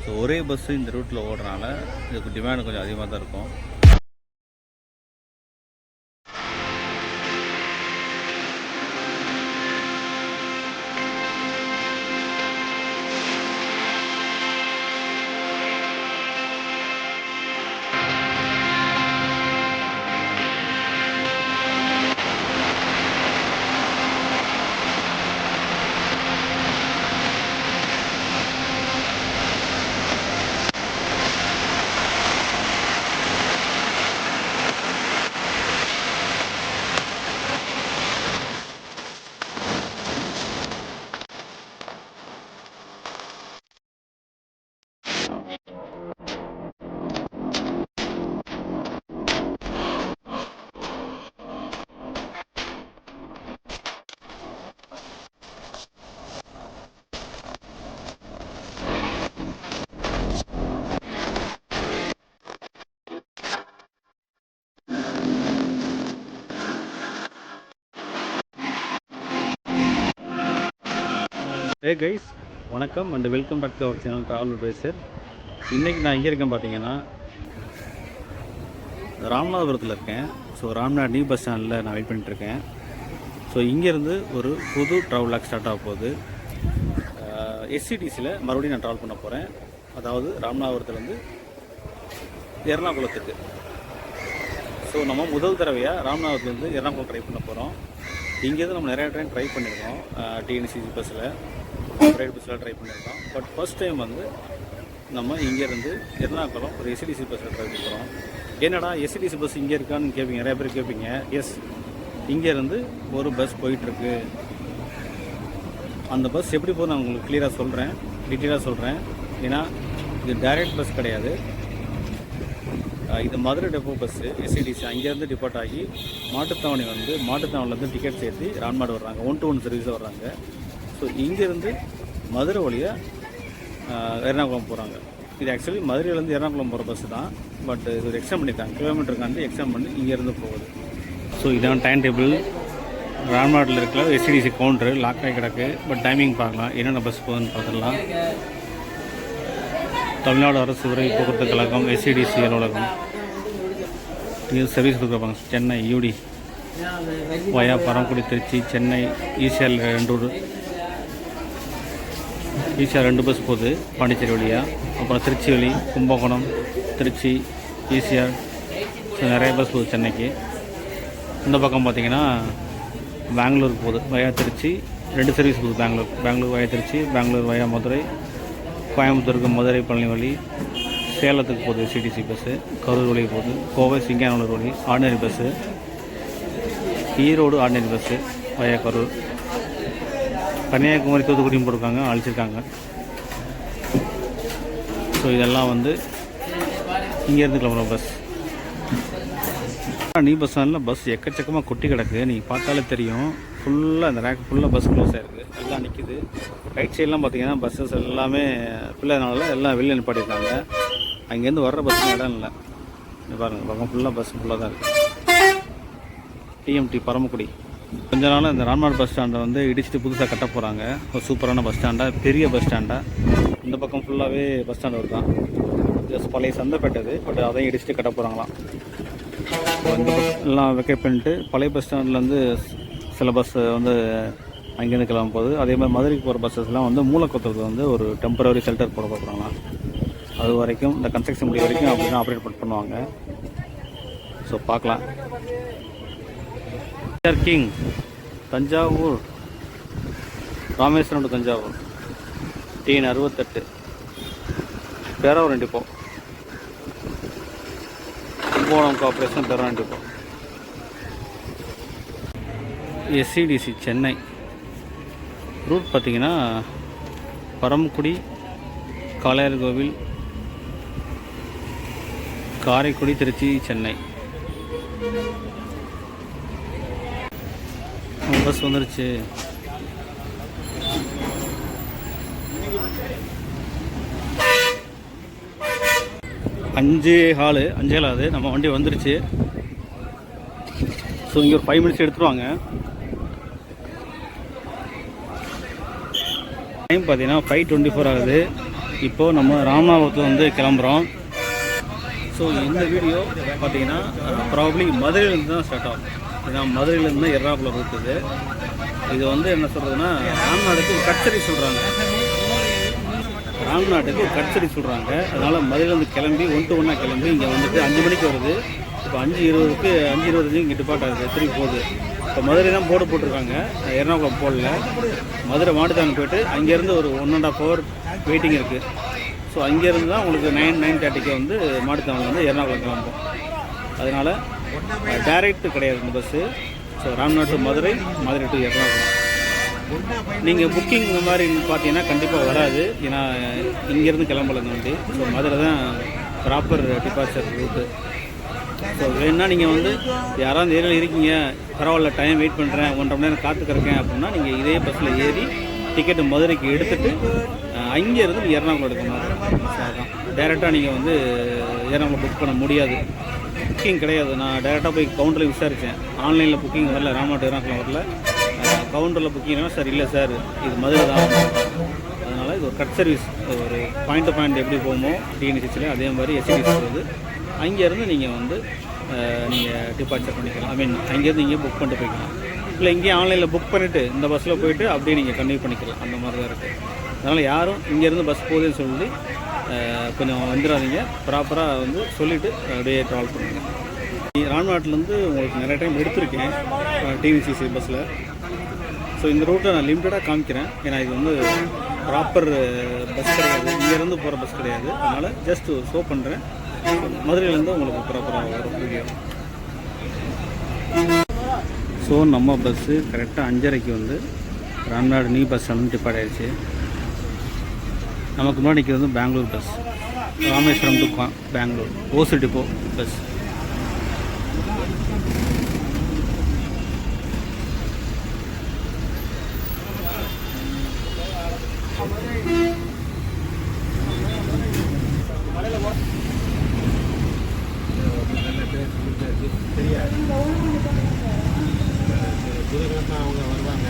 So ஒரே bus இந்த ரூட்டில் ஓடுறனால இதுக்கு டிமாண்ட் கொஞ்சம் அதிகமாக தான் இருக்கும். ஹே கைஸ், வணக்கம் and welcome back to our channel travel advisor. இன்றைக்கி நான் எங்கே இருக்கேன் பார்த்தீங்கன்னா, ராமநாதபுரத்தில் இருக்கேன். ஸோ ராம்நாத் நியூ பஸ் ஸ்டாண்டில் நான் வெயிட் பண்ணிட்டுருக்கேன். ஸோ இங்கேருந்து ஒரு புது ட்ராவலாக் ஸ்டார்ட் ஆக போகுது. எஸ்சிடிசியில் மறுபடியும் நான் ட்ராவல் பண்ண போகிறேன். அதாவது ராமநாதபுரத்துலேருந்து எர்ணாகுளத்துக்கு. ஸோ நம்ம முதல் தடவையாக ராமநாதபுரத்துலேருந்து எர்ணாகுளம் ட்ரை பண்ண போகிறோம். இங்கேருந்து நம்ம நிறையா ட்ரெயின் ட்ரை பண்ணியிருக்கோம். டிஎன்சிசி பஸ்ஸில், ப்ரைவேட் பஸ்ஸில் ட்ரை பண்ணியிருக்கோம். பட் ஃபஸ்ட் டைம் வந்து நம்ம இங்கேருந்து எர்ணாகுளம் ஒரு எஸ்சிடிசி பஸ்ஸில் ட்ரை பண்ணுறோம். என்னடா எஸ்சிடிசி பஸ் இங்கே இருக்கான்னு கேட்பீங்க, நிறையா பேர் கேட்பீங்க. எஸ், இங்கேருந்து ஒரு பஸ் போயிட்டுருக்கு. அந்த பஸ் எப்படி போகுது நான் உங்களுக்கு கிளியராக சொல்கிறேன், டீட்டெயிலாக சொல்கிறேன். ஏன்னா இது டைரக்ட் பஸ் கிடையாது. இது மதுரை டெப்போ பஸ்ஸு எஸ்சிடிசி. அங்கேருந்து டிபார்ட் ஆகி மாட்டுத்தாவணி வந்து மாட்டுத்தாவணிலேருந்து டிக்கெட் சேர்த்து ராம்நாடு வர்றாங்க. 1-to-1 சர்வீஸாக வர்றாங்க. ஸோ இங்கேருந்து மதுரை வழியாக எர்ணாகுளம் போகிறாங்க. இது ஆக்சுவலி மதுரையிலேருந்து எர்ணாகுளம் போகிற பஸ்ஸு தான். பட் இது ஒரு எக்ஸ்டெண்ட் பண்ணியிருக்காங்க, கிலோமீட்டருக்காண்டி எக்ஸ்டெண்ட் பண்ணி இங்கேருந்து போகுது. ஸோ இதான் டைம் டேபிள். ராம்நாட்டில் இருக்கிற எஸ்சிடிசி கவுண்டரு லாக் ஆகி கிடக்கு. பட் டைமிங் பார்க்கலாம், என்னென்ன பஸ் போகுதுன்னு பார்த்துடலாம். தமிழ்நாடு அரசு விரைவு போக்குவரத்து கழகம் எஸ்சிடிசி அலுவலகம். இது சர்வீஸ் கொடுக்குறாங்க. சென்னை யூடி வயா பரமக்குடி திருச்சி, சென்னை ஈசிஆர் 2 பஸ் போகுது பாண்டிச்சேரி வழியாக. அப்புறம் திருச்சி வழி, கும்பகோணம், திருச்சி, ஈசிஆர். ஸோ நிறைய பஸ் போகுது சென்னைக்கு. இந்த பக்கம் பார்த்திங்கன்னா பெங்களூருக்கு போகுது வயா திருச்சி. 2 சர்வீஸ் போகுது. பெங்களூர் வயா திருச்சி, பெங்களூர் வயா மதுரை, கோயம்புத்தூருக்கு மதுரை பழனி வழி, சேலத்துக்கு போகுது எஸ்சிடிசி பஸ்ஸு, கரூர் வழி போகுது, கோவை சிங்கானூர் வழி ordinary bus, Erode ordinary bus via Karur, Kanyakumari தூத்துக்குடியும் போட்டிருக்காங்க, அழைச்சிருக்காங்க. ஸோ இதெல்லாம் வந்து இங்கேருந்து கிளம்புற பஸ். நியூ பஸ் ஸ்டாண்டில் பஸ் எக்கச்சக்கமாக கொட்டி கிடக்கு. நீங்கள் பார்த்தாலே தெரியும். ஃபுல்லாக இந்த ரேக் ஃபுல்லாக பஸ் க்ளோஸ் ஆகிருக்கு, எல்லாம் நிற்கிது. ரைட் சைட்லாம் பார்த்தீங்கன்னா பஸ்ஸஸ் எல்லாமே ஃபுல்லாக எல்லாம் வெளியே நிப்பாட்டியிருக்காங்க. அங்கேருந்து வர்ற பஸ் இடம் இல்லை. பாருங்கள், பக்கம் ஃபுல்லாக பஸ் ஃபுல்லாக தான் இருக்குது. டிஎம்டி பரமக்குடி. கொஞ்ச நாள் இந்த ராம்நாத் பஸ் ஸ்டாண்டை வந்து இடிச்சிட்டு புதுசாக கட்ட போகிறாங்க. ஒரு சூப்பரான பஸ் ஸ்டாண்டாக, பெரிய பஸ் ஸ்டாண்டாக. இந்த பக்கம் ஃபுல்லாகவே பஸ் ஸ்டாண்ட் வருதான். ஜஸ்ட் பழைய சந்தைப்பட்டது. பட் அதையும் இடிச்சிட்டு கட்ட போகிறாங்களாம். இந்த பஸ் எல்லாம் வெக்கேட் பண்ணிட்டு பழைய பஸ் ஸ்டாண்ட்லேருந்து சில பஸ் வந்து அங்கேருந்து கிளம்பும் போது, அதே மாதிரி மதுரைக்கு போகிற பஸ்ஸஸ்லாம் வந்து மூலக்கொத்தூருக்கு வந்து ஒரு டெம்பரரி ஷெல்டர் போட போகிறாங்களாம். அது வரைக்கும் இந்த கன்ஸ்ட்ரக்ஷன் முடிய வரைக்கும் அப்படி தான் ஆப்ரேட் பண்ணுவாங்க. ஸோ பார்க்கலாம். King Thanjavur, Rameswaram to Thanjavur, TN 68, Peravur depot, Kumbakonam corporation Peravur depot. SCTC Chennai route பார்த்திங்கன்னா பரமக்குடி, காளையார்கோவில், காரைக்குடி, திருச்சி, சென்னை. பஸ் வந்துருச்சு. அஞ்சே ஹாலு நம்ம வண்டி வந்துருச்சு. ஸோ இங்கே ஒரு 5 மினிட்ஸ் எடுத்துருவாங்க. டைம் பார்த்தீங்கன்னா 5:24 ஆகுது. இப்போது நம்ம ராமநாதபுரத்தில் வந்து கிளம்புறோம். ஸோ இந்த வீடியோ பார்த்தீங்கன்னா ப்ராபப்ளி மதுரையிலேருந்து தான் ஸ்டார்ட் ஆகும். ஏன்னா மதுரையிலேருந்து தான் எர்ணாகுளம் இருக்குது. இது வந்து என்ன சொல்கிறதுன்னா ராம்நாடுக்கு ஒரு கட்சரி சொல்கிறாங்க. ராம்நாட்டுக்கு ஒரு கட்சரி சொல்கிறாங்க. அதனால் மதுரையிலேருந்து கிளம்பி 1 to 1 கிளம்பி இங்கே வந்துட்டு 5 மணிக்கு வருது. இப்போ 5:20க்கு 5:25 இங்கே டிபார்ட் ஆகுது, திரும்பி போகுது. இப்போ மதுரை தான் போர்டு போட்டிருக்காங்க, எர்ணாகுளம் போடல. மதுரை மாட்டுத்தாவணி போய்ட்டு அங்கேருந்து ஒரு 1.5 hour வெயிட்டிங் இருக்குது. ஸோ அங்கேருந்து தான் உங்களுக்கு 9:30க்கு வந்து மாட்டுத்தாவணி வந்து எர்ணாகுளம் கிளம்பும். அதனால் டைரெக்ட் கிடையாது இந்த bus. So Ramnad to Madurai, Madurai to Ernakulam. நீங்கள் புக்கிங் இந்த மாதிரி பார்த்தீங்கன்னா கண்டிப்பாக வராது. ஏன்னா இங்கேருந்து கிளம்பல இந்த வண்டி. ஸோ மதுரை தான் ப்ராப்பர் டிபார்ச்சர் ரூட்டு. ஸோ வேணுன்னா நீங்கள் வந்து யாராவது ஏரியாவில் இருக்கீங்க, பரவாயில்ல டைம் வெயிட் பண்ணுறேன், 1.5 மணி நேரம் காத்துக்கிறேன் அப்படின்னா நீங்கள் இதே பஸ்ஸில் ஏறி டிக்கெட்டு மதுரைக்கு எடுத்துகிட்டு அங்கேருந்து எர்ணாகுளம் எடுக்கணும். ஸோ அதுதான் டேரெக்டாக நீங்கள் வந்து எர்ணாகுளம் புக் பண்ண முடியாது, புக்கிங் கிடையாது. நான் டேரெக்டாக போய் கவுண்டரில் விசாரித்தேன், ஆன்லைனில் புக்கிங் வரல, ராம்நாடு எர்ணாகுளம் வரல. கவுண்டரில் புக்கிங்னா சார் இல்லை சார் இது மதுரை தான். அதனால் இது ஒரு கட் சர்வீஸ், ஒரு பாயிண்ட் டு பாயிண்ட் எப்படி போகுமோ டிஎன்சிசியில் அதே மாதிரி எஸ்சிடிசி போகுது. அங்கேருந்து நீங்கள் வந்து நீங்கள் டிபார்ச்சர் பண்ணிக்கலாம். ஐ மீன் அங்கேருந்து இங்கே புக் பண்ணிட்டு போய்க்கலாம். இல்லை இங்கேயே ஆன்லைனில் புக் பண்ணிவிட்டு இந்த பஸ்ஸில் போய்ட்டு அப்படியே நீங்கள் கன்டினியூ பண்ணிக்கலாம். அந்த மாதிரி தான் இருக்குது. அதனால் யாரும் இங்கேருந்து பஸ் போகுதுன்னு சொல்லி கொஞ்சம் வந்துடாதீங்க. ப்ராப்பராக வந்து சொல்லிவிட்டு அப்படியே ட்ராவல் பண்ணுங்கள். ராம்நாட்டிலேருந்து உங்களுக்கு நிறைய டைம் எடுத்திருக்கேன் டிஎன்சிசி பஸ்ஸில். ஸோ இந்த ரூட்டை நான் லிமிட்டடாக காமிக்கிறேன். ஏன்னா இது வந்து ப்ராப்பர் பஸ் கிடையாது, இங்கேருந்து போகிற பஸ் கிடையாது. அதனால் ஜஸ்ட் ஷோ பண்ணுறேன். மதுரையிலேருந்து உங்களுக்கு ப்ராப்பராக வரும் வீடியோ. ஸோ நம்ம பஸ்ஸு கரெக்டாக 5:30க்கு வந்து Ramnad new bus stand depart ஆகிடுச்சு. நமக்கு முன்னாடி நிற்கிறது வந்து Bangalore bus, Rameswaram to Bangalore Hosur depot bus. அவங்க வருவாங்க.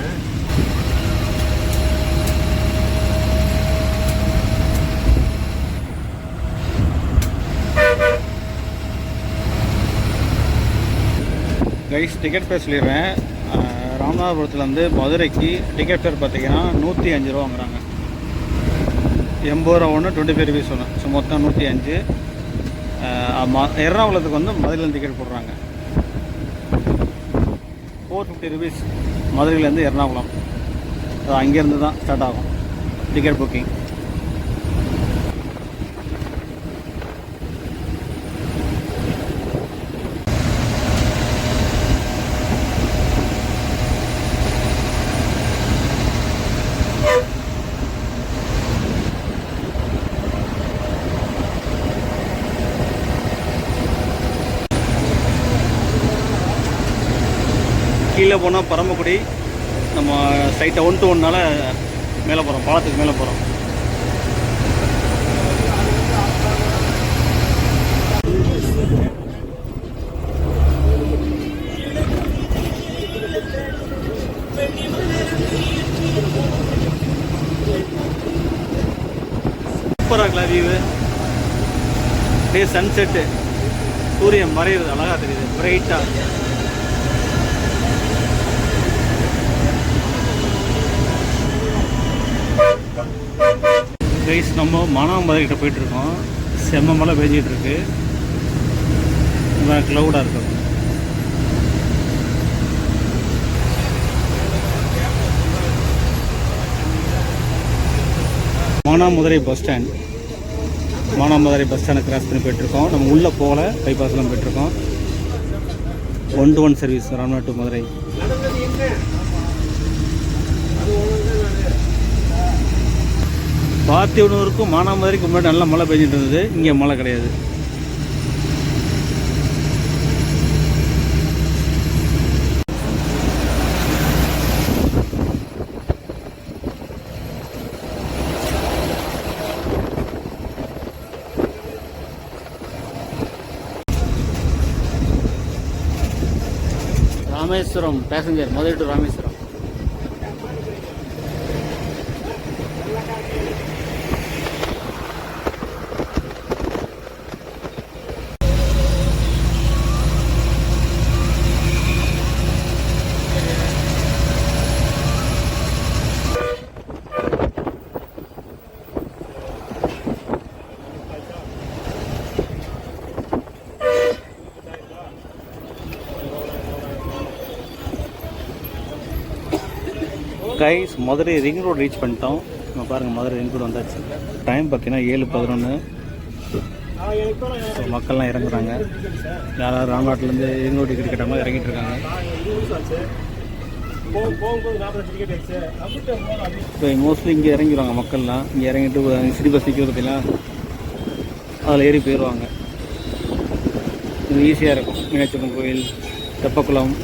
கைஸ் டிக்கெட் ஃபேர் சொல்லிடுறேன். ராமநாதபுரத்துலேருந்து மதுரைக்கு டிக்கெட் ஃபேர் பார்த்தீங்கன்னா 105 ரூபா வாங்குறாங்க. 80 ரூபா ஒன்று, 25 rupees ஒன்று. ஸோ மொத்தம் 105. எர்ணாகுளத்துக்கு வந்து மதுரையிலேருந்து டிக்கெட் போடுறாங்க 450 rupees. மதுரையிலேருந்து எர்ணாகுளம் அது அங்கேருந்து தான் ஸ்டார்ட் ஆகும் டிக்கெட் புக்கிங். கீழே போனால் பரமக்குடி, நம்ம சைட்டை 1 to 1 மேலே போகிறோம், பாலத்துக்கு மேலே போகிறோம். சூப்பராக இருக்கலாம் வியூவு. அப்படியே சன்செட்டு, சூரியன் மறையிறது அழகாக தெரியுது பிரைட்டாக. கைஸ் நம்ம மானாமதுரைக்கிட்ட போயிட்டுருக்கோம். செம்ம மழை பெஞ்சிகிட்ருக்கு, க்ளவுடாக இருக்குது. Manamadurai bus stand, Manamadurai bus ஸ்டாண்டை கிராஸ் பண்ணி போயிட்டுருக்கோம். நம்ம உள்ளே போகல, பைபாஸ்லாம் போயிட்டுருக்கோம். 1 to 1 service Ramnad to Madurai. பாத்தியனூருக்கும் மானாமதுரைக்கு முன்னாடி நல்லா மழை பெஞ்சிட்டு இருந்தது, இங்கே மழை கிடையாது. Rameswaram passenger, Madurai to Rameswaram. Guys Madurai ring road reach பண்ணிட்டோம். நம்ம பாருங்கள் மதுரை ரிங் ரோடு வந்தாச்சு. டைம் பார்த்தீங்கன்னா 7:11. ஸோ மக்கள்லாம் இறங்குறாங்க. யாராவது ராம்நாட்டிலேருந்து ரிங் ரோடு டிக்கெட் கட்டாமல் இறங்கிட்டு இருக்காங்க. இப்போ மோஸ்ட்லி இங்கே இறங்கிடுவாங்க மக்கள்லாம். இங்கே இறங்கிட்டு சிட்டி பஸ் நிற்கிறது பார்த்தீங்கன்னா அதில் ஏறி போயிடுவாங்க. இது ஈஸியாக இருக்கும். மீனாட்சியம்மன் கோயில், தெப்பக்குளம்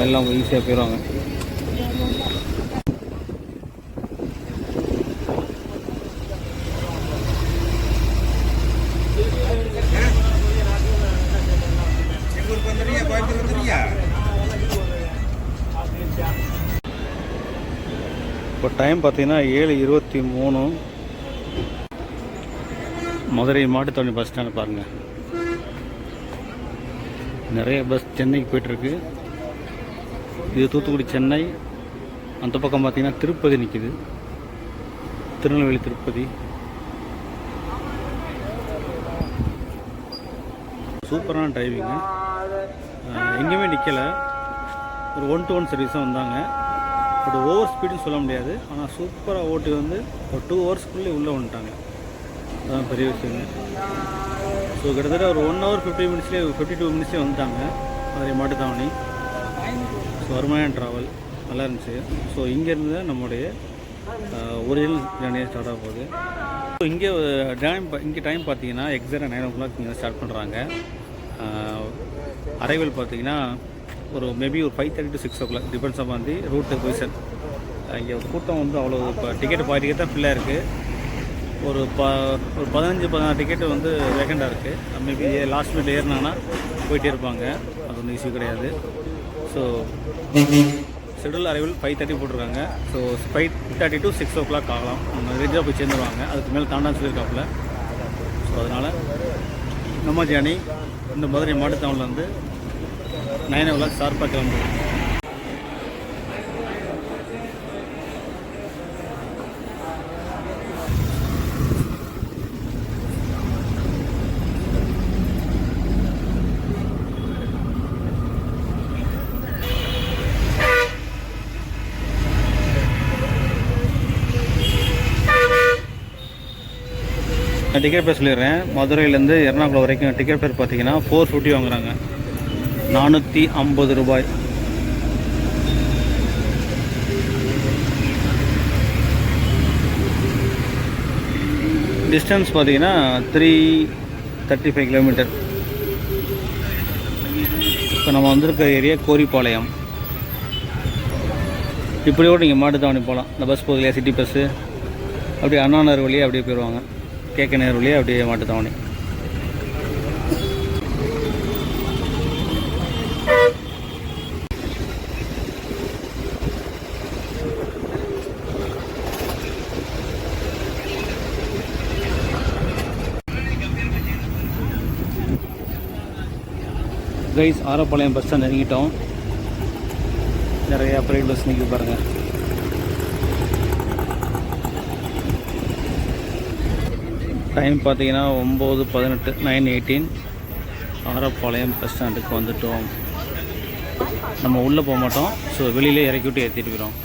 எல்லாம் ஈஸியாக போயிடுவாங்க. இப்போ டைம் பார்த்தீங்கன்னா 7:23. மதுரை மாட்டுத்தாவணி பஸ் ஸ்டாண்டு பாருங்கள். நிறைய பஸ் சென்னைக்கு போய்ட்டுருக்கு. இது தூத்துக்குடி சென்னை. அந்த பக்கம் பார்த்தீங்கன்னா திருப்பதி நிற்கிது. திருநெல்வேலி திருப்பதி. சூப்பரான டிரைவிங்கு. எங்கேயுமே நிற்கலை. ஒரு 1-to-1 சர்வீஸாக வந்தாங்க. பட் ஓவர் ஸ்பீடுன்னு சொல்ல முடியாது. ஆனால் சூப்பராக ஓட்டி வந்து ஒரு 2 ஹவர்ஸ்க்குள்ளே உள்ளே வந்துட்டாங்க. அதுதான் பெரிய விஷயங்க. ஸோ கிட்டத்தட்ட ஒரு 1 hour 52 மினிட்ஸ்லேயே வந்துட்டாங்க மதுரை மாட்டுத்தாவணி. ஸோ அருமையான ட்ராவல் நல்லா இருந்துச்சு. ஸோ இங்கேருந்து தான் நம்முடைய ஒரிஜினல் ஜேர்னியே ஸ்டார்ட் ஆக போகுது. ஸோ இங்கே டைம் பார்த்தீங்கன்னா எக்ஸாக்டாக 9 o'clock இங்கே ஸ்டார்ட் பண்ணுறாங்க. அரைவல் பார்த்தீங்கன்னா ஒரு மேபி ஒரு 5:30 to 6 o'clock depends on the route position. இங்கே கூட்டம் வந்து அவ்வளோ இப்போ டிக்கெட் 5 டிக்கெட் தான் ஃபில்லாக இருக்குது. ஒரு 15-16 டிக்கெட்டு வந்து வேகண்டாக இருக்குது. மேபி லாஸ்ட் மினிட் ஏறினாங்கன்னா போயிட்டே இருப்பாங்க. அது ஒன்றும் இஷ்யூ கிடையாது. ஸோ ஷெடியூல் அரைவல் 5:30 போட்டிருக்காங்க. ஸோ 5:30 to 6 o'clock ஆகலாம். ரீச்சாக போய் சேர்ந்துருவாங்க. அதுக்கு மேலே தாண்டான்னு சொல்லியிருக்காப்புல. ஸோ அதனால் நம்ம ஜேர்னி இந்த மதுரை மாட்டுத்தாவணில் வந்து 9 o'clock ஷார்ப்பாக கிளம்புவோம். டிக்கெட் பேர் சொல்லிடுறேன். மதுரையிலேருந்து எர்ணாகுளம் வரைக்கும் டிக்கெட் பேர் பார்த்தீங்கன்னா 450 வாங்குறாங்க. 450 ரூபாய். டிஸ்டன்ஸ் பார்த்தீங்கன்னா 335 கிலோமீட்டர். இப்போ நம்ம வந்திருக்க ஏரியா கோரிப்பாளையம். இப்படியோடு நீங்கள் மாட்டுத்தாவணி போகலாம். இந்த பஸ் போகுது இல்லையா, சிட்டி பஸ்ஸு. அப்படியே அண்ணா நகர் வழியே அப்படியே போயிடுவாங்க. கேகே நகர் வழியே அப்படியே Mattuthavani. Guys Arappalayam bus stand இறங்கிட்டோம். நிறையா ப்ரைவேட் பஸ் நிற்க பாருங்கள். டைம் பார்த்தீங்கன்னா 9:18 9:18. ஆரப்பாளையம் பஸ் ஸ்டாண்டுக்கு வந்துட்டோம். நம்ம உள்ளே போக மாட்டோம். ஸோ வெளியிலே இறக்கி விட்டு ஏற்றிட்டு போயிடும்.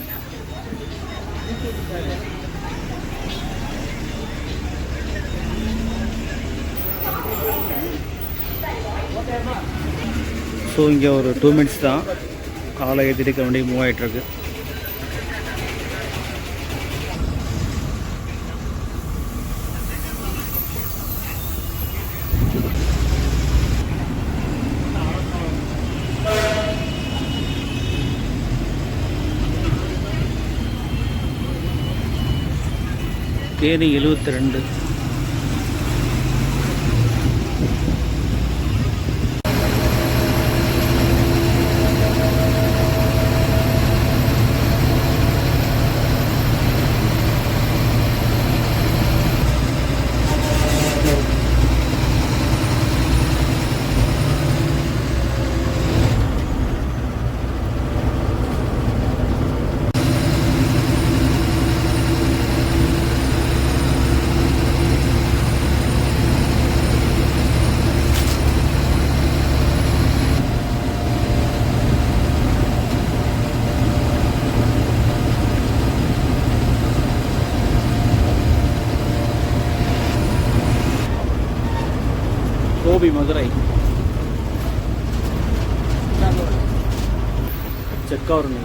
ஸோ இங்கே ஒரு 2 minutes தான். ஆளை ஏற்றிட்டு வண்டி மூவ் ஆகிட்டுருக்கு. தேனி 72. கோபி மதுரை செக்காவரணி.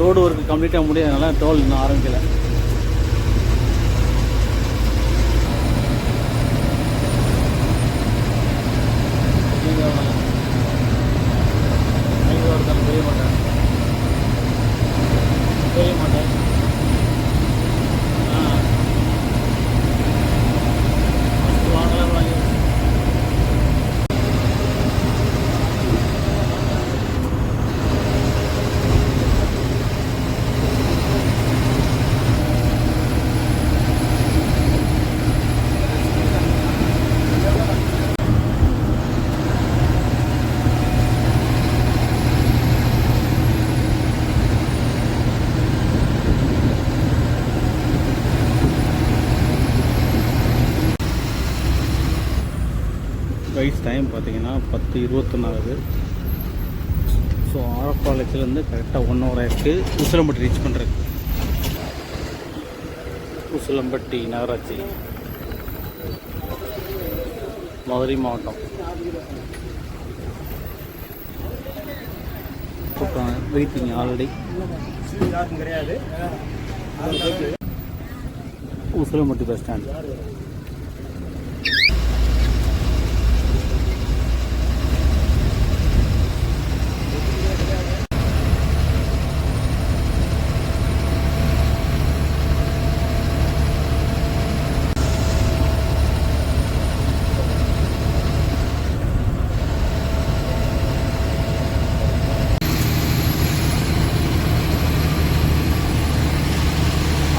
ரோடு ஒர்க்கு கம்ப்ளீட்டாக முடியாதனால டோல் இன்னும் ஆரம்பிக்கலை. பெரிய மாட்டேன் பெரிய மாட்டேன் வாங்கலாம் வாங்கி ரைஸ் டைம் பார்த்தீங்கன்னா 10:21 ஆகுது. ஸோ ஆரப்பாளையத்துலேருந்து கரெக்டாக 1 hour ஆகிருக்கு உசிலம்பட்டி ரீச் பண்ணுறது. உசிலம்பட்டி நகராட்சி, மதுரை மாவட்டம். வெயிட்டிங் ஆல்ரெடி கிடையாது. Usilampatti bus stand.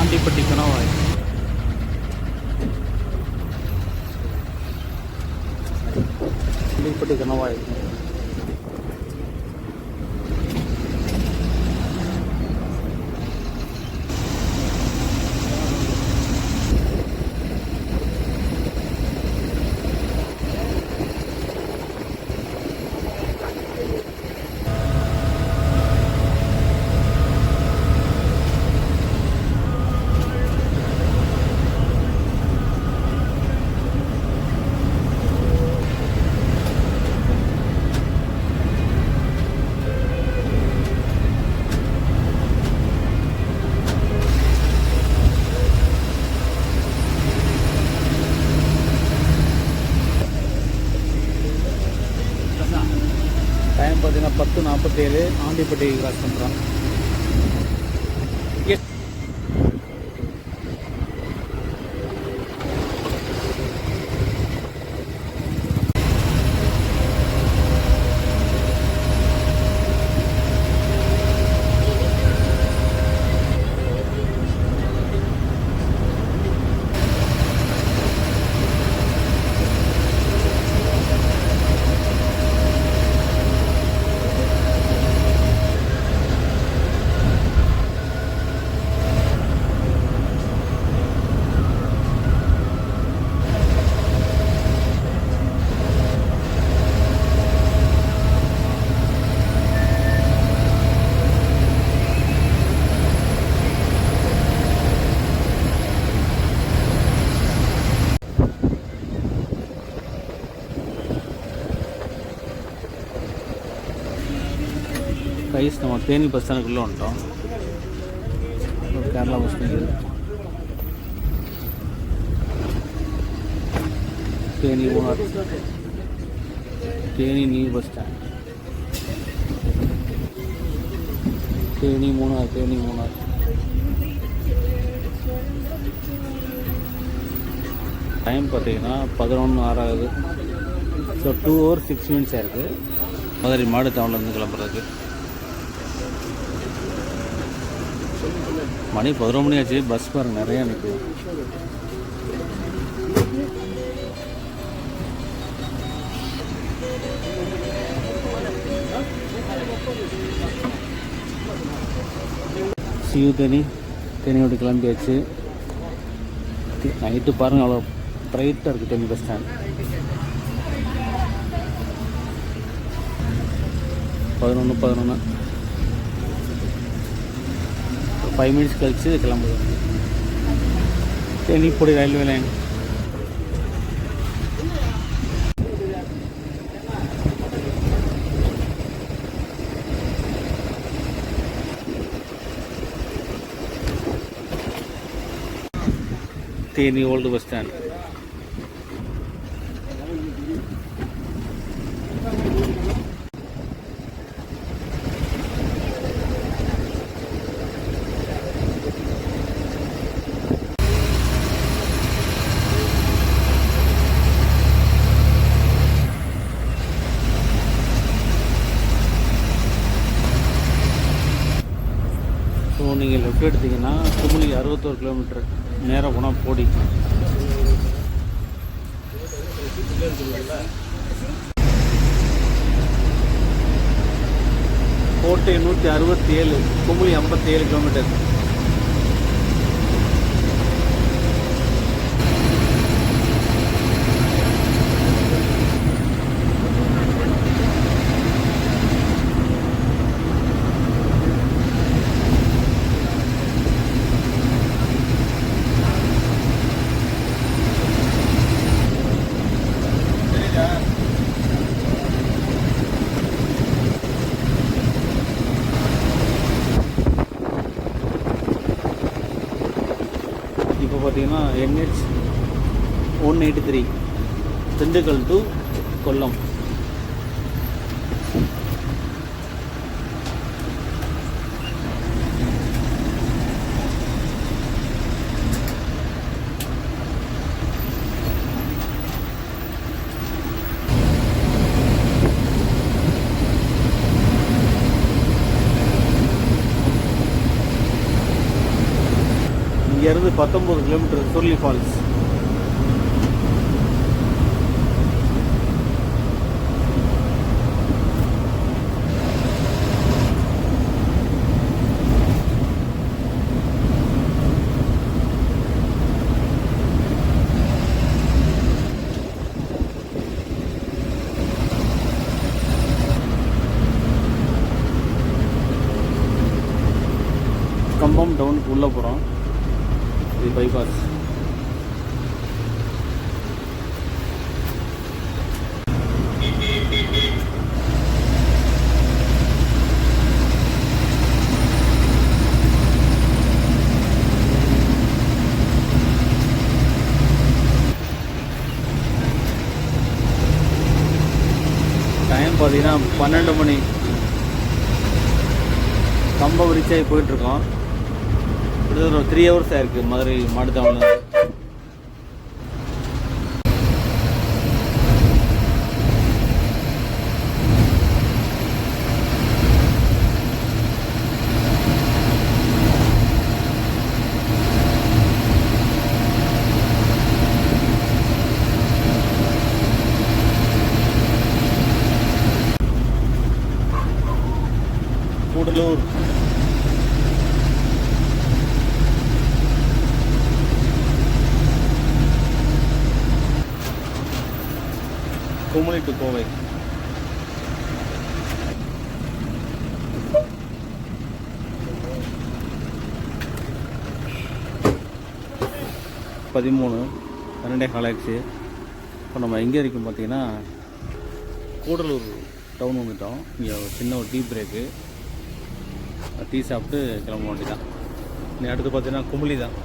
ஆண்டிப்பட்டி கணவாய். ஆண்டிப்பட்டி கணவாய். டைம் பார்த்தீங்கன்னா 10:47. ஆண்டிப்பட்டி கிராஸ் பண்ணுறோம். ரைஸ் நம்ம தேனி பஸ் ஸ்டாண்டுக்குள்ளே வந்துட்டோம். Kerala bus stand Theni Munnar. Theni new bus stand. Theni Munnar. Theni Munnar. Time பார்த்தீங்கன்னா 11:06 ஆகுது. ஸோ 2 hours 6 minutes ஆயிருக்கு மதுரை மாடு டவுன்லேருந்து கிளம்புறதுக்கு. மணி 11 மணி ஆச்சு. பஸ் பாருங்க நிறையா நிற்குது. சியூ தேனியோடு கிளம்பியாச்சு. நைட்டு பாருங்கள் அவ்வளோ ப்ரைட்டாக இருக்குது தேனி பஸ் ஸ்டாண்ட். 11 5 மினிட்ஸ் கழிச்சு கிளம்புது. தேனிப்பொடி railway line. Theni old bus stand. So நீங்கள் லெஃப்ட் எடுத்தீங்கன்னா குமுளி 61 கிலோமீட்டர் நேராக போனால் போடி. கோட்டை 167, குமுளி 57 கிலோமீட்டர். இப்போ பார்த்தீங்கன்னா NH 183 திண்டுக்கல் டு கொல்லம். இங்கேருந்து 19 கிலோமீட்டர் சுருளி ஃபால்ஸ். கம்பம் டவுனுக்கு உள்ளே போகிறோம். இது பைபாஸ். டைம் பார்த்தீங்கன்னா 12 மணி. கம்பம் ரீச் ஆகி போயிட்டுருக்கோம். கிட்டத்தட்ட ஒரு 3 ஹவர்ஸ் ஆயிருக்கு மதுரை மாட்டுத்தாவணில். கூடலூர். குமுளி டு கோவை. பதிமூணு 12 ஆயிடுச்சு. இப்போ நம்ம எங்கே இருக்கோம் பார்த்தீங்கன்னா கூடலூர் டவுன் வந்துட்டோம். இங்கே சின்ன ஒரு டீ பிரேக்கு. டீ சாப்பிட்டு கிளம்ப வேண்டியதான். நீ அடுத்து பார்த்தீங்கன்னா குமுளி தான்.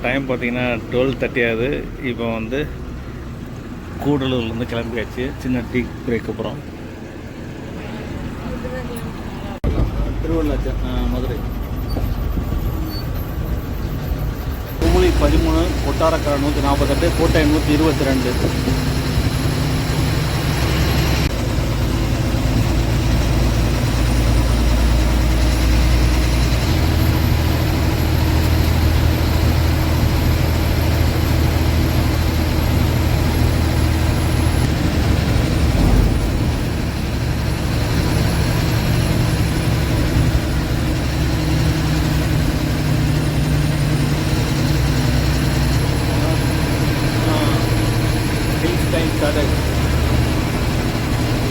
டைம் பார்த்தீங்கன்னா 12:30 ஆகுது. இப்போ வந்து கூடலூர்லேருந்து கிளம்பியாச்சு. சின்ன டீ பிரேக் அப்புறம் திருவள்ளாச்சு மதுரை. குமுளி 13, கொட்டாரக்கரை 148, கோட்டை 122.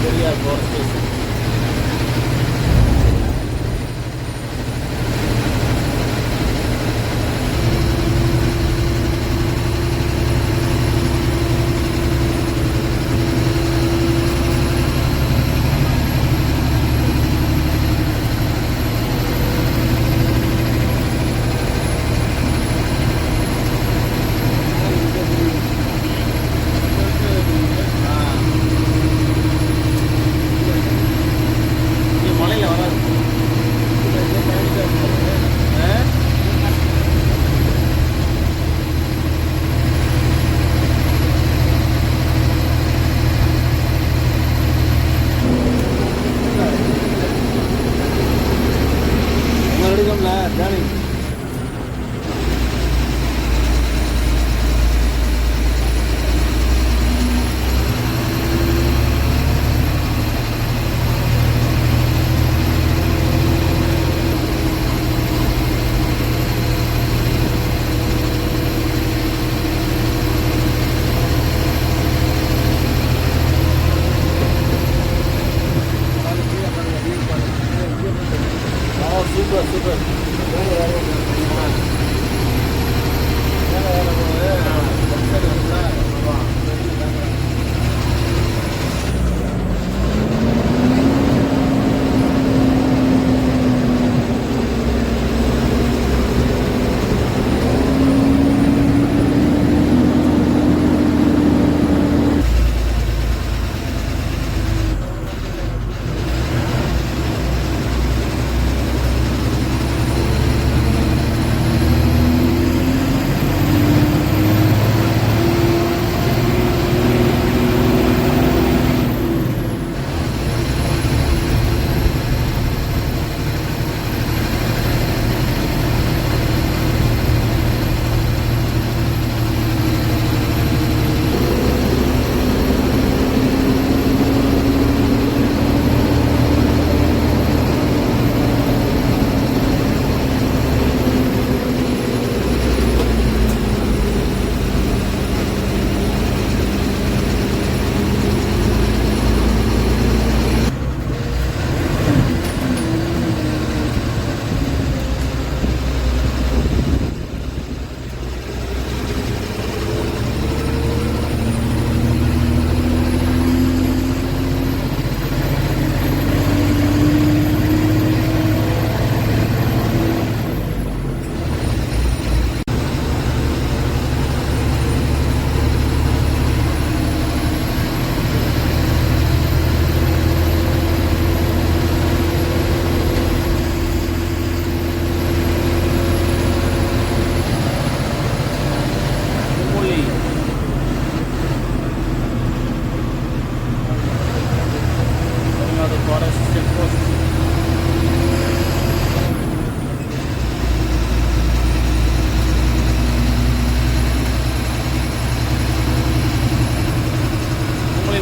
Periyar power station. Super.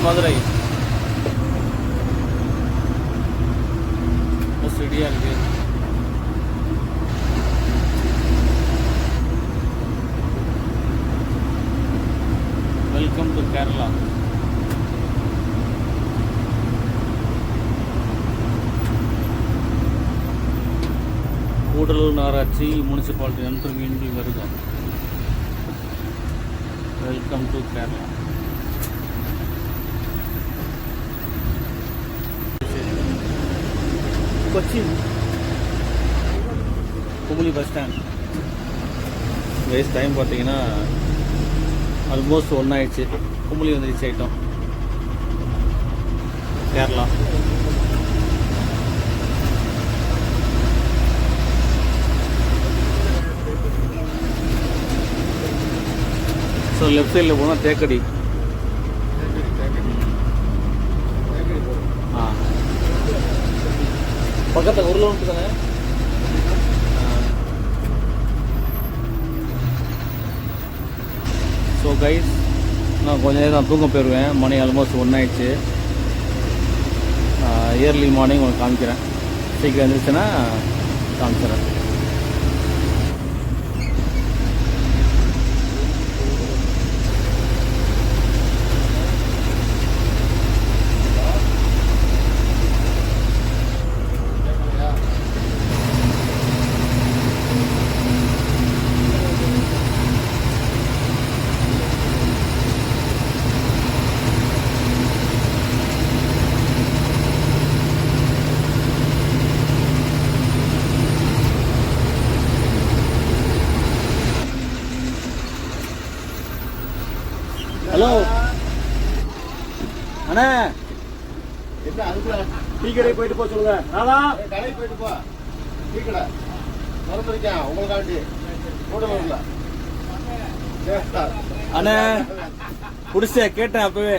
Madurai bus ரெடியாக இருக்கு. Welcome to Kerala. கூடலூர் நகராட்சி முனிசிபாலிட்டி என்று மீண்டும் வருக. Welcome to Kerala. Cochin Kumily bus stand. Guys time பார்த்தீங்கன்னா ஆல்மோஸ்ட் ஒன்றாயிடுச்சு. குமுளி வந்து ரீச் ஆகிட்டோம். கேரளா. ஸோ லெஃப்ட் சைடில் போனால் தேக்கடி. பக்கத்தில் 1 கிலோமீட்டர் தானே. ஸோ கைஸ், நான் கொஞ்ச நேரம் தான் தூங்க போயிடுவேன். மணி ஆல்மோஸ்ட் 1 ஆயிடுச்சு. இயர்லி மார்னிங் உங்களுக்கு காமிக்கிறேன். சீக்கிரம் எழுந்திரிச்சுன்னா காமிக்கிறேன். ஹலோ அண்ணா, என்ன அதுக்குள்ள டீ கடைக்கு போயிட்டு போக சொல்லுங்க. அதான் கடைக்கு போயிட்டு போ. டீ கடை திறந்துருக்கேன் உங்களுக்காண்டி. கூடல அண்ணா குடிச்ச கேட்டேன் அப்பவே.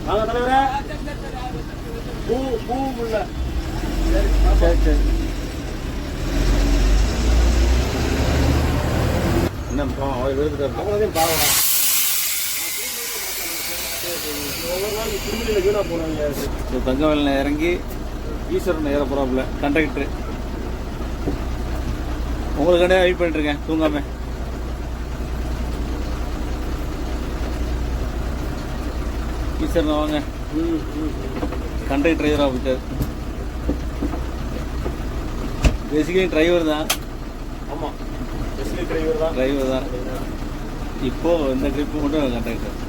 வாங்க தலைவரே. பூ உள்ள. சரி சரி. என்ன அவ்வளோதையும் பாவம். தங்கவேலில் இறங்கி ஈஸ்வரன் ஏற போகிறாப்புல கண்டக்டரு. உங்களுக்காண்டே வெயிட் பண்ணிட்டுருக்கேன் தூங்காம. ஈஸ்வரன் வாங்க. கண்டக்டர் டிரைவராக போயிட்டார். பேசிக்கலி டிரைவர் தான். ஆமாம், டிரைவர் தான். இப்போ இந்த ட்ரிப்பு மட்டும் கண்டக்டர்.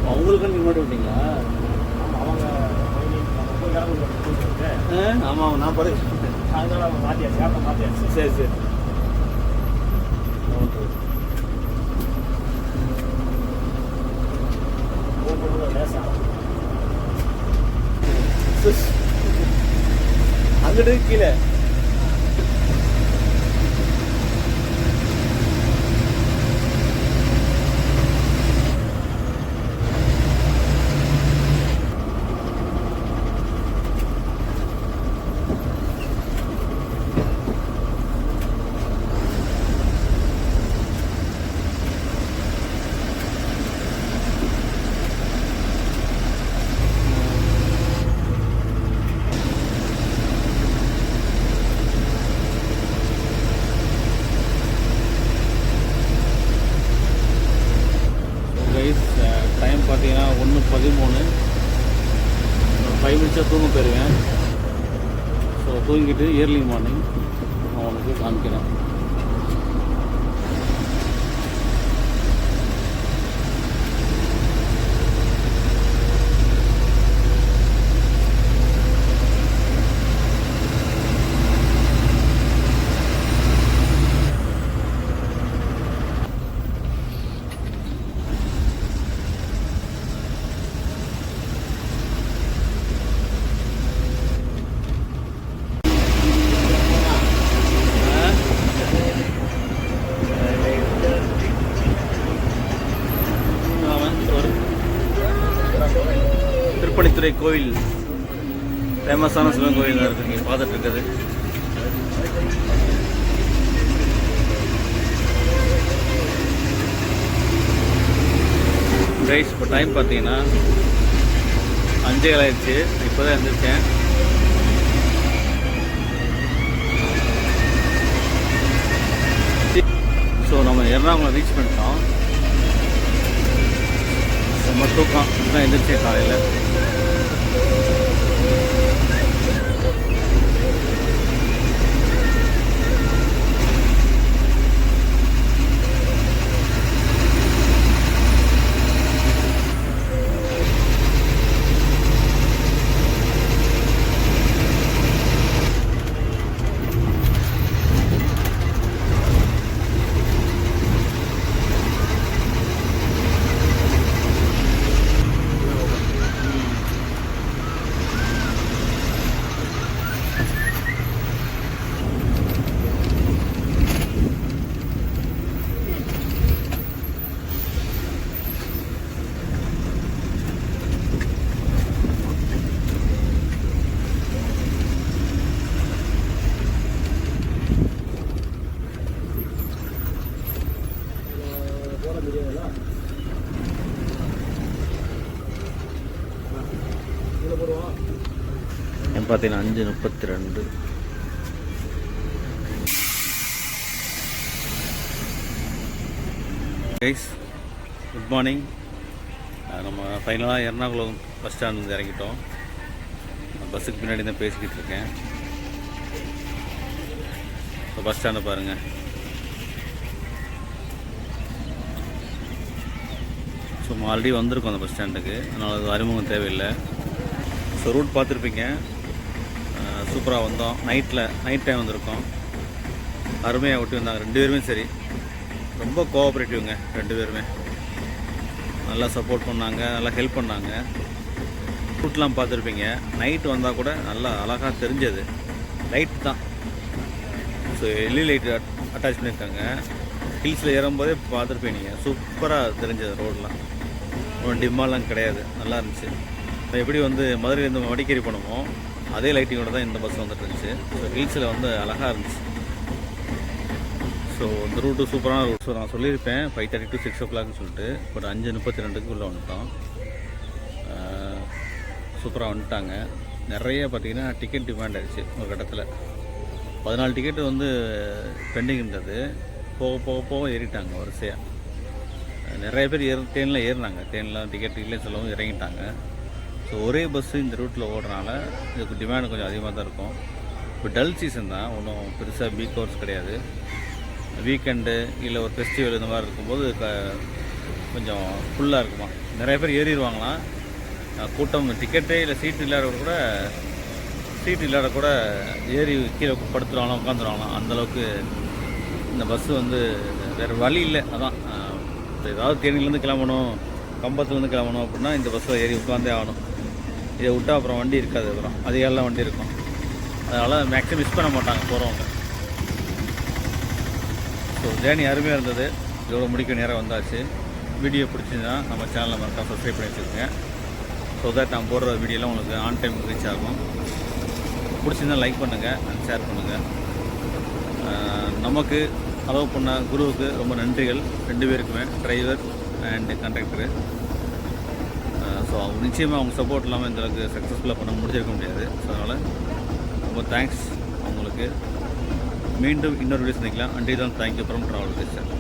அவங்களுக்கு நீங்கள் மட்டும் விட்டீங்களா? ஆமாம், நான் பாரு மாற்றியாச்சு. சரி சரி. அங்கிட்டு கீழே டைம் பார்த்தீங்கன்னா 1:13. 5 மினிட்ஸாக தூங்க போயிருவேன். ஸோ தூங்கிட்டு இயர்லி மார்னிங் நான் உனக்கு காமிக்கிறேன். திருப்பணித்துறை கோவில் ஃபேமஸான சிவன் கோவில் தான் இருக்குது. இங்கே பார்த்துட்டு இருக்குது. கைஸ், இப்போ டைம் பார்த்தீங்கன்னா 5:00 ஆயிடுச்சு. இப்போ தான் எழுந்திரிச்சேன். ஸோ நம்ம எர்ணாகுளம் ரீச் பண்ணிட்டோம். ரொம்ப தூக்கம் தான் எந்திரிச்சேன் காலையில். பார்த்தீங்கன்னா 5:32. Guys good morning. நம்ம ஃபைனலாக எர்ணாகுளம் பஸ் ஸ்டாண்ட் வந்து இறங்கிட்டோம். பஸ்ஸுக்கு பின்னாடி தான் பேசிக்கிட்டு இருக்கேன். இப்போ பஸ் ஸ்டாண்டை பாருங்கள். ஸோ ஆல்ரெடி வந்திருக்கோம் அந்த பஸ் ஸ்டாண்டுக்கு, அதனால் அது அறிமுகம் தேவையில்லை. ஸோ ரூட் பார்த்துருப்பீங்க. சூப்பராக வந்தோம். நைட் டைம் வந்திருக்கோம். அருமையாக ஓட்டி வந்தாங்க 2 பேருமே. சரி, ரொம்ப கோஆப்ரேட்டிவ்ங்க 2 பேருமே. நல்லா சப்போர்ட் பண்ணாங்க, நல்லா ஹெல்ப் பண்ணாங்க. ரூட்லாம் பார்த்துருப்பீங்க. நைட்டு வந்தால் கூட நல்லா அழகாக தெரிஞ்சது. லைட் தான், ஸோ எல்இடி லைட் அட்டாச் பண்ணியிருக்காங்க. ஹில்ஸில் ஏறும்போதே பார்த்துருப்பீங்க நீங்கள். சூப்பராக தெரிஞ்சது. ரோடெலாம் ஒன்றும் டிம்மாலாம் கிடையாது, நல்லா இருந்துச்சு. இப்போ எப்படி வந்து மதுரையிலேருந்து மடிக்கேரி போனோமோ அதே லைட்டிங்கோட தான் இந்த பஸ் வந்துட்டு இருந்துச்சு. ஸோ ஹில்ஸில் வந்து அழகாக இருந்துச்சு. ஸோ இந்த ரூட்டு சூப்பரான ரூட். ஸோ நான் சொல்லியிருப்பேன் 5:30 to 6 o'clockனு சொல்லிட்டு. பட் 5:32 உள்ளே வந்துட்டோம். சூப்பராக வந்துட்டாங்க. நிறைய பார்த்திங்கன்னா டிக்கெட் டிமாண்ட் ஆகிடுச்சு. ஒரு கட்டத்தில் 14 டிக்கெட்டு வந்து பெண்டிங் இருந்தது. போக ஏறிட்டாங்க வரிசையாக. நிறைய பேர் ட்ரெயினில் ஏறினாங்க. ட்ரெயினில் டிக்கெட் இல்லைன்னு சொல்லவும் இறங்கிட்டாங்க. ஸோ ஒரே பஸ்ஸு இந்த ரூட்டில் ஓடுறனால இதுக்கு டிமாண்ட் கொஞ்சம் அதிகமாக தான் இருக்கும். இப்போ டல் சீசன் தான், ஒன்றும் பெருசாக பீக் ஹவர்ஸ் கிடையாது. வீக்கெண்டு இல்லை ஒரு ஃபெஸ்டிவல் இந்த மாதிரி இருக்கும்போது கொஞ்சம் ஃபுல்லாக இருக்குமா. நிறைய பேர் ஏறிடுவாங்களாம். கூட்டம் டிக்கெட்டே இல்லை சீட் இல்லாத கூட ஏறி கீழே படுத்துருவாங்களாம், உட்காந்துருவாங்களாம். அந்தளவுக்கு இந்த பஸ்ஸு வந்து வேறு வழி இல்லை. அதான் ஏதாவது தேனிலேருந்து கிளம்பணும், கம்பத்துலேருந்து கிளம்பணும் அப்படின்னா இந்த பஸ்ஸில் ஏறி உட்காந்தே ஆகணும். இதை விட்டால் அப்புறம் வண்டி இருக்காது. அப்புறம் அதிகாலாம் வண்டி இருக்கும். அதனால் மேக்ஸிமம் மிஸ் பண்ண மாட்டாங்க போகிறவங்க. ஸோ ஜேர்னி அருமையாக இருந்தது. இதோட முடிக்க நேரம் வந்தாச்சு. வீடியோ பிடிச்சிருந்தா நம்ம சேனலை மறக்காம சப்ஸ்கிரைப் பண்ணி வச்சுருக்கேன். ஸோ தட் நான் போடுற வீடியோலாம் உங்களுக்கு ஆன் டைம் ரீச் ஆகும். பிடிச்சிருந்தால் லைக் பண்ணுங்கள் அண்ட் ஷேர் பண்ணுங்கள். நமக்கு அலோவ் பண்ண குருவுக்கு ரொம்ப நன்றிகள் 2 பேருக்குமே, டிரைவர் அண்ட் கண்டக்டரு. ஸோ அவங்க நிச்சயமாக அவங்க சப்போர்ட் இல்லாமல் இந்தளவுக்கு சக்ஸஸ்ஃபுல்லாக பண்ண முடிஞ்சிருக்க முடியாது. ஸோ அதனால் ரொம்ப தேங்க்ஸ் அவங்களுக்கு. மீண்டும் இன்னொரு வீடியோ சந்திக்கலாம். அண்டி தான் தேங்க்யூ ஃப்ரம் ட்ராவல் பேசுகிறேன்.